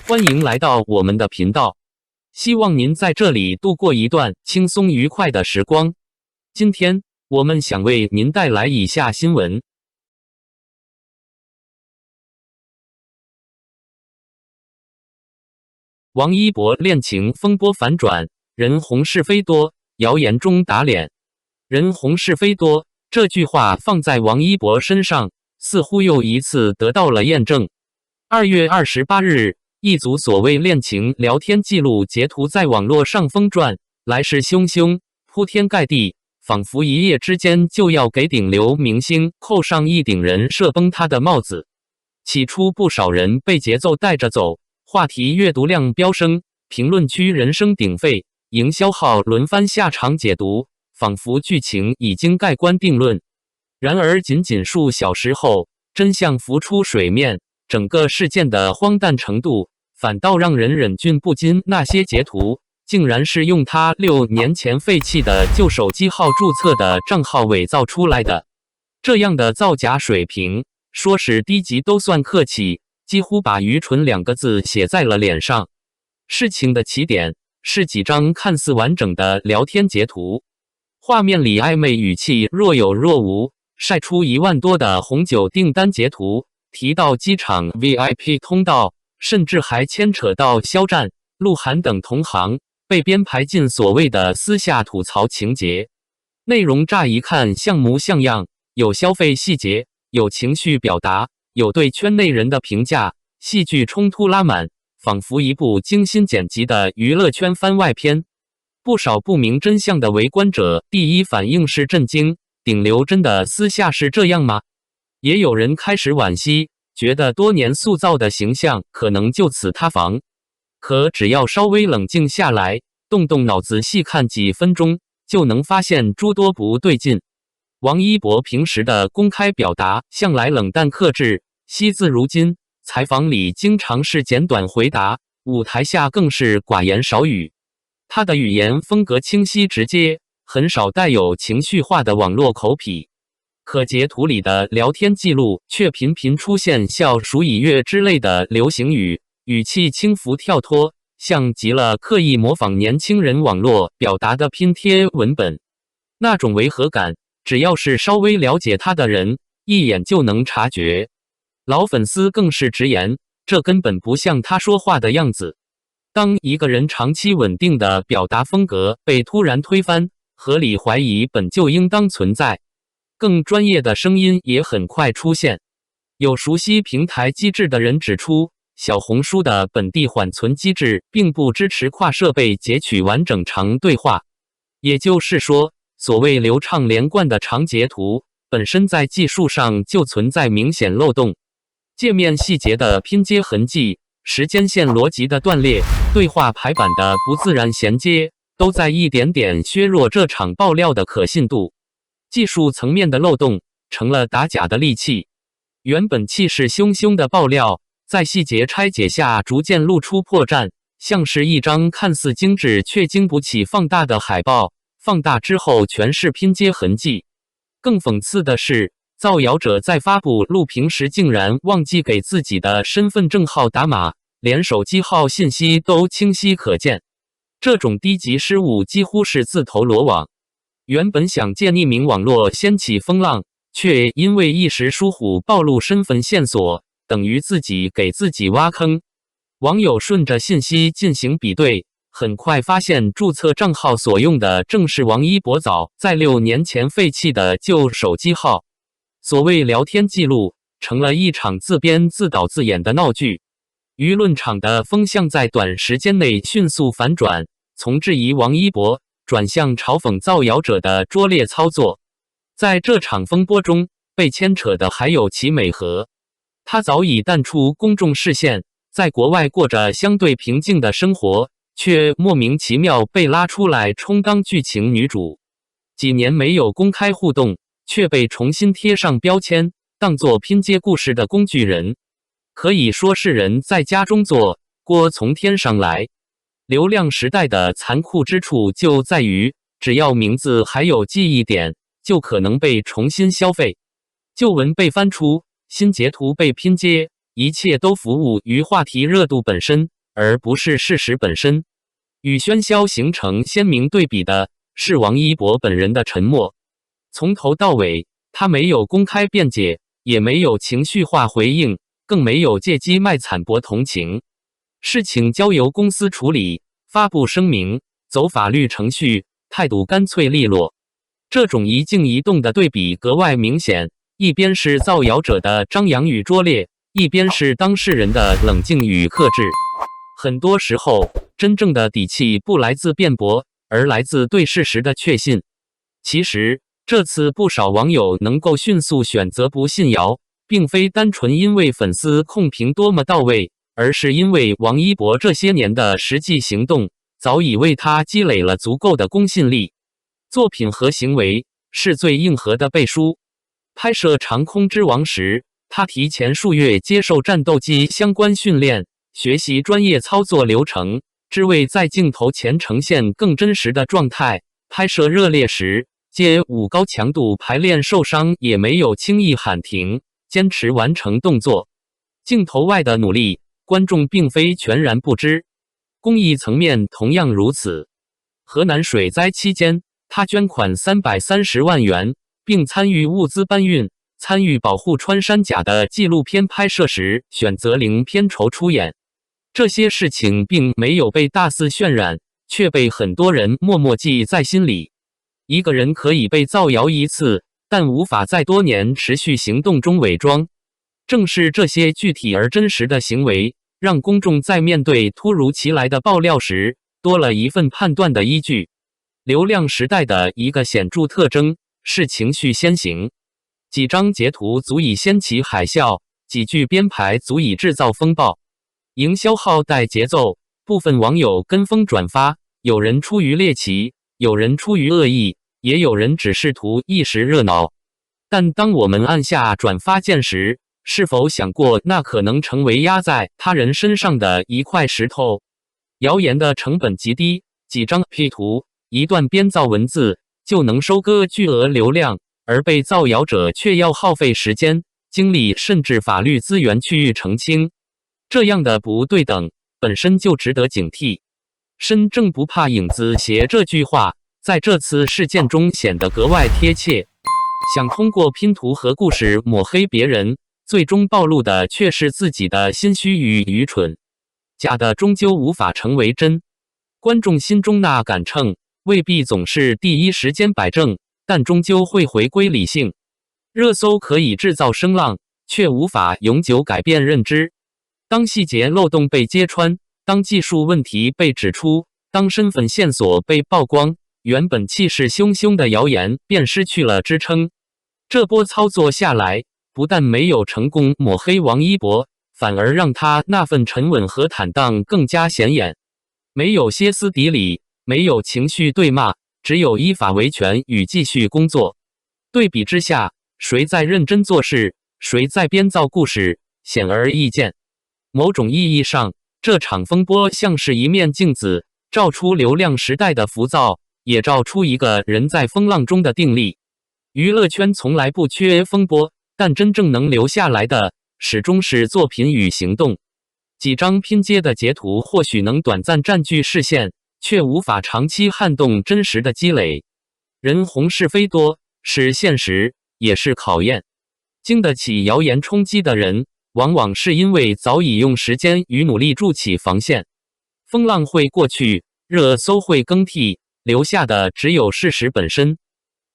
欢迎来到我们的频道，希望您在这里度过一段轻松愉快的时光。今天我们想为您带来以下新闻：王一博恋情风波反转，人红是非多，谣言中打脸。人红是非多这句话放在王一博身上，似乎又一次得到了验证。2月28日，一组所谓恋情聊天记录截图在网络上疯转，来势汹汹，铺天盖地，仿佛一夜之间就要给顶流明星扣上一顶人设崩塌的帽子。起初不少人被节奏带着走，话题阅读量飙升，评论区人声鼎沸，营销号轮番下场解读，仿佛剧情已经盖棺定论。然而仅仅数小时后，真相浮出水面，整个事件的荒诞程度反倒让人忍俊不禁。那些截图竟然是用他6年前废弃的旧手机号注册的账号伪造出来的。这样的造假水平，说是低级都算客气，几乎把愚蠢2个字写在了脸上。事情的起点是几张看似完整的聊天截图，画面里暧昧语气若有若无，晒出1万多的红酒订单截图，提到机场 VIP 通道，甚至还牵扯到肖战、鹿晗等同行，被编排进所谓的私下吐槽情节。内容乍一看像模像样，有消费细节，有情绪表达，有对圈内人的评价，戏剧冲突拉满，仿佛一部精心剪辑的娱乐圈番外篇。不少不明真相的围观者第一反应是震惊，顶流真的私下是这样吗？也有人开始惋惜，觉得多年塑造的形象可能就此塌房。可只要稍微冷静下来，动动脑子细看几分钟，就能发现诸多不对劲。王一博平时的公开表达向来冷淡克制，惜字如金，采访里经常是简短回答，舞台下更是寡言少语。他的语言风格清晰直接，很少带有情绪化的网络口痞。可截图里的聊天记录却频频出现笑鼠以悦之类的流行语，语气轻浮跳脱，像极了刻意模仿年轻人网络表达的拼贴文本。那种违和感，只要是稍微了解他的人，一眼就能察觉。老粉丝更是直言，这根本不像他说话的样子。当一个人长期稳定的表达风格被突然推翻，合理怀疑本就应当存在。更专业的声音也很快出现。有熟悉平台机制的人指出，小红书的本地缓存机制并不支持跨设备截取完整长对话。也就是说，所谓流畅连贯的长截图，本身在技术上就存在明显漏洞。界面细节的拼接痕迹，时间线逻辑的断裂，对话排版的不自然衔接，都在一点点削弱这场爆料的可信度。技术层面的漏洞成了打假的利器。原本气势汹汹的爆料，在细节拆解下逐渐露出破绽，像是一张看似精致却经不起放大的海报，放大之后全是拼接痕迹。更讽刺的是，造谣者在发布录屏时竟然忘记给自己的身份证号打码，连手机号信息都清晰可见。这种低级失误几乎是自投罗网。原本想借匿名网络掀起风浪，却因为一时疏忽暴露身份线索，等于自己给自己挖坑。网友顺着信息进行比对，很快发现注册账号所用的正是王一博早在6年前废弃的旧手机号。所谓聊天记录成了一场自编自导自演的闹剧。舆论场的风向在短时间内迅速反转，从质疑王一博转向嘲讽造谣者的拙劣操作。在这场风波中，被牵扯的还有齐美和。她早已淡出公众视线，在国外过着相对平静的生活，却莫名其妙被拉出来充当剧情女主。几年没有公开互动，却被重新贴上标签，当作拼接故事的工具人。可以说是人在家中坐，锅从天上来。流量时代的残酷之处就在于，只要名字还有记忆点，就可能被重新消费。旧文被翻出，新截图被拼接，一切都服务于话题热度本身，而不是事实本身。与喧嚣形成鲜明对比的是王一博本人的沉默。从头到尾，他没有公开辩解，也没有情绪化回应，更没有借机卖惨博同情。事情交由公司处理，发布声明，走法律程序，态度干脆利落。这种一静一动的对比格外明显，一边是造谣者的张扬与拙劣，一边是当事人的冷静与克制。很多时候，真正的底气不来自辩驳，而来自对事实的确信。其实，这次不少网友能够迅速选择不信谣，并非单纯因为粉丝控评多么到位，而是因为王一博这些年的实际行动早已为他积累了足够的公信力。作品和行为是最硬核的背书。拍摄《长空之王》时，他提前数月接受战斗机相关训练，学习专业操作流程，只为在镜头前呈现更真实的状态。拍摄热烈时，街舞高强度排练受伤也没有轻易喊停，坚持完成动作。镜头外的努力，观众并非全然不知。公益层面同样如此。河南水灾期间，他捐款330万元，并参与物资搬运。参与保护穿山甲的纪录片拍摄时，选择零片酬出演。这些事情并没有被大肆渲染，却被很多人默默记在心里。一个人可以被造谣一次，但无法在多年持续行动中伪装。正是这些具体而真实的行为，让公众在面对突如其来的爆料时，多了一份判断的依据。流量时代的一个显著特征是情绪先行，几张截图足以掀起海啸，几句编排足以制造风暴。营销号带节奏，部分网友跟风转发，有人出于猎奇，有人出于恶意，也有人只是图一时热闹。但当我们按下转发键时，是否想过那可能成为压在他人身上的一块石头？谣言的成本极低，几张 P 图，一段编造文字就能收割巨额流量，而被造谣者却要耗费时间、精力甚至法律资源去澄清。这样的不对等本身就值得警惕。身正不怕影子斜这句话在这次事件中显得格外贴切。想通过拼图和故事抹黑别人，最终暴露的却是自己的心虚与愚蠢。假的终究无法成为真，观众心中那杆秤未必总是第一时间摆正，但终究会回归理性。热搜可以制造声浪，却无法永久改变认知。当细节漏洞被揭穿，当技术问题被指出，当身份线索被曝光，原本气势汹汹的谣言便失去了支撑。这波操作下来，不但没有成功抹黑王一博，反而让他那份沉稳和坦荡更加显眼。没有歇斯底里，没有情绪对骂，只有依法维权与继续工作。对比之下，谁在认真做事，谁在编造故事，显而易见。某种意义上，这场风波像是一面镜子，照出流量时代的浮躁，也照出一个人在风浪中的定力。娱乐圈从来不缺风波，但真正能留下来的，始终是作品与行动。几张拼接的截图或许能短暂占据视线，却无法长期撼动真实的积累。人红是非多，是现实，也是考验。经得起谣言冲击的人，往往是因为早已用时间与努力筑起防线。风浪会过去，热搜会更替，留下的只有事实本身。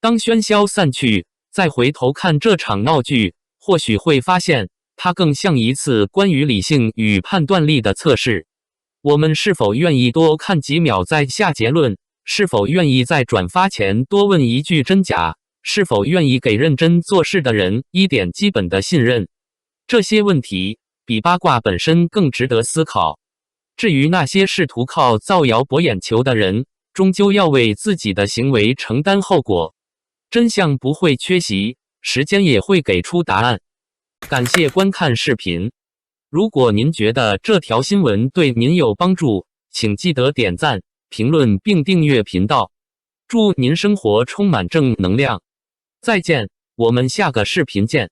当喧嚣散去，再回头看这场闹剧，或许会发现，它更像一次关于理性与判断力的测试。我们是否愿意多看几秒再下结论？是否愿意在转发前多问一句真假？是否愿意给认真做事的人一点基本的信任？这些问题比八卦本身更值得思考。至于那些试图靠造谣博眼球的人，终究要为自己的行为承担后果。真相不会缺席，时间也会给出答案。感谢观看视频。如果您觉得这条新闻对您有帮助，请记得点赞、评论并订阅频道。祝您生活充满正能量。再见，我们下个视频见。